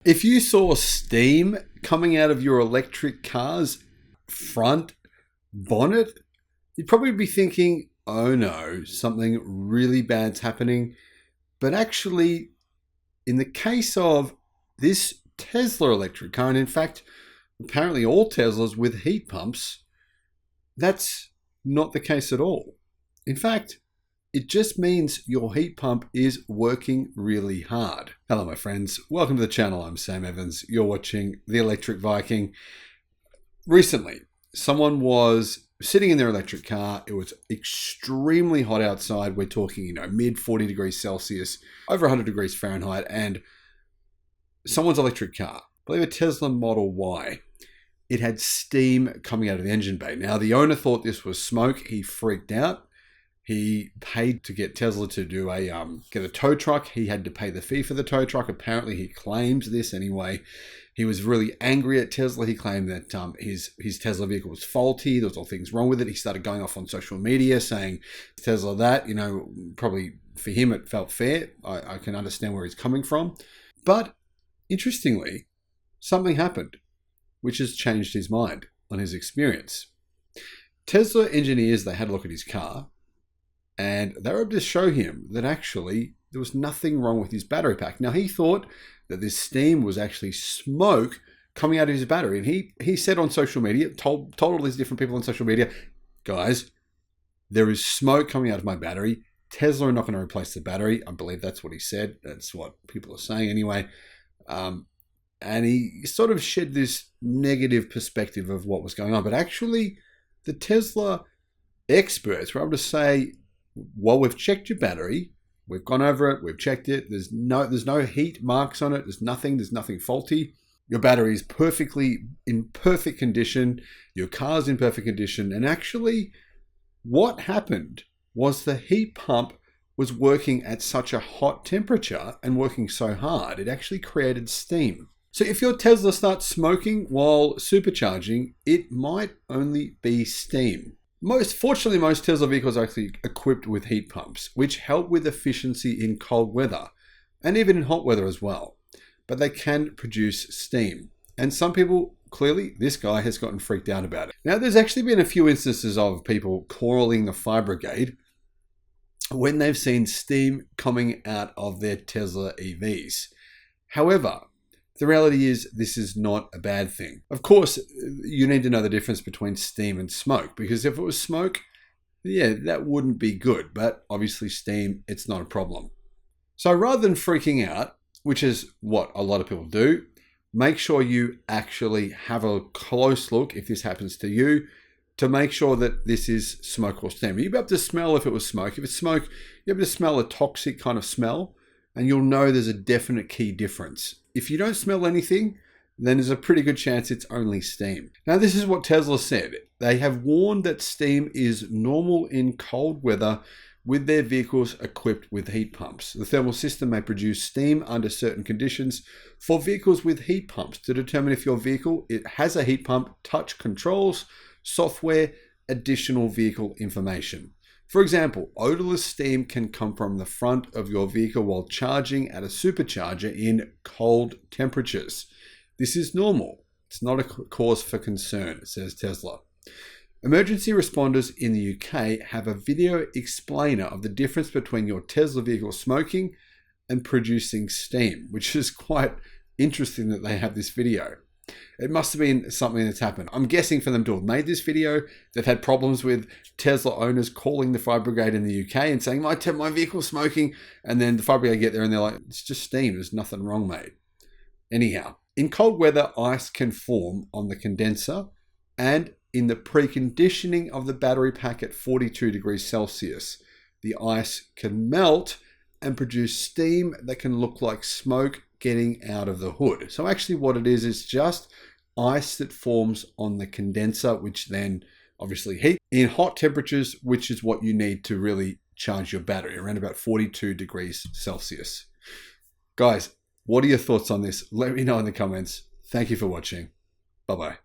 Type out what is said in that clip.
If you saw steam coming out of your electric car's front bonnet, you'd probably be thinking, oh no, something really bad's happening. But actually, in the case of this Tesla electric car, and in fact, apparently all Teslas with heat pumps, that's not the case at all. In fact, it just means your heat pump is working really hard. Hello, my friends. Welcome to the channel. I'm Sam Evans. You're watching The Electric Viking. Recently, someone was sitting in their electric car. It was extremely hot outside. We're talking, mid 40 degrees Celsius, over 100 degrees Fahrenheit, and someone's electric car, I believe a Tesla Model Y, it had steam coming out of the engine bay. Now, the owner thought this was smoke. He freaked out. He paid to get Tesla to do get a tow truck. He had to pay the fee for the tow truck. Apparently, he claims this anyway. He was really angry at Tesla. He claimed that his Tesla vehicle was faulty. There was all things wrong with it. He started going off on social media saying Tesla that. Probably for him it felt fair. I can understand where he's coming from. But interestingly, something happened which has changed his mind on his experience. Tesla engineers, they had a look at his car, and they were able to show him that actually there was nothing wrong with his battery pack. Now, he thought that this steam was actually smoke coming out of his battery. And he said on social media, told all these different people on social media, guys, there is smoke coming out of my battery. Tesla are not going to replace the battery. I believe that's what he said. That's what people are saying anyway. And he sort of shed this negative perspective of what was going on. But actually, the Tesla experts were able to say, well, we've checked your battery. We've gone over it. We've checked it. There's no heat marks on it. There's nothing faulty. Your battery is in perfect condition. Your car's in perfect condition. And actually, what happened was the heat pump was working at such a hot temperature and working so hard, it actually created steam. So if your Tesla starts smoking while supercharging, it might only be steam. Fortunately, most Tesla vehicles are actually equipped with heat pumps, which help with efficiency in cold weather and even in hot weather as well. But they can produce steam. And some people, clearly, this guy has gotten freaked out about it. Now, there's actually been a few instances of people calling the fire brigade when they've seen steam coming out of their Tesla EVs. However, the reality is this is not a bad thing. Of course, you need to know the difference between steam and smoke, because if it was smoke, yeah, that wouldn't be good. But obviously steam, it's not a problem. So rather than freaking out, which is what a lot of people do, make sure you actually have a close look if this happens to you, to make sure that this is smoke or steam. You'll be able to smell if it was smoke. If it's smoke, you'll be able to smell a toxic kind of smell, and you'll know there's a definite key difference. If you don't smell anything, then there's a pretty good chance it's only steam. Now, this is what Tesla said. They have warned that steam is normal in cold weather with their vehicles equipped with heat pumps. The thermal system may produce steam under certain conditions. For vehicles with heat pumps, to determine if your vehicle has a heat pump, touch controls, software, additional vehicle information. For example, odorless steam can come from the front of your vehicle while charging at a supercharger in cold temperatures. This is normal. It's not a cause for concern, says Tesla. Emergency responders in the UK have a video explainer of the difference between your Tesla vehicle smoking and producing steam, which is quite interesting that they have this video. It must have been something that's happened. I'm guessing for them to have made this video, they've had problems with Tesla owners calling the fire brigade in the UK and saying, my vehicle's smoking. And then the fire brigade get there and they're like, it's just steam. There's nothing wrong, mate. Anyhow, in cold weather, ice can form on the condenser and in the preconditioning of the battery pack at 42 degrees Celsius. The ice can melt and produce steam that can look like smoke getting out of the hood. So actually what it is just ice that forms on the condenser, which then obviously heat in hot temperatures, which is what you need to really charge your battery, around about 42 degrees Celsius. Guys, what are your thoughts on this? Let me know in the comments. Thank you for watching. Bye-bye.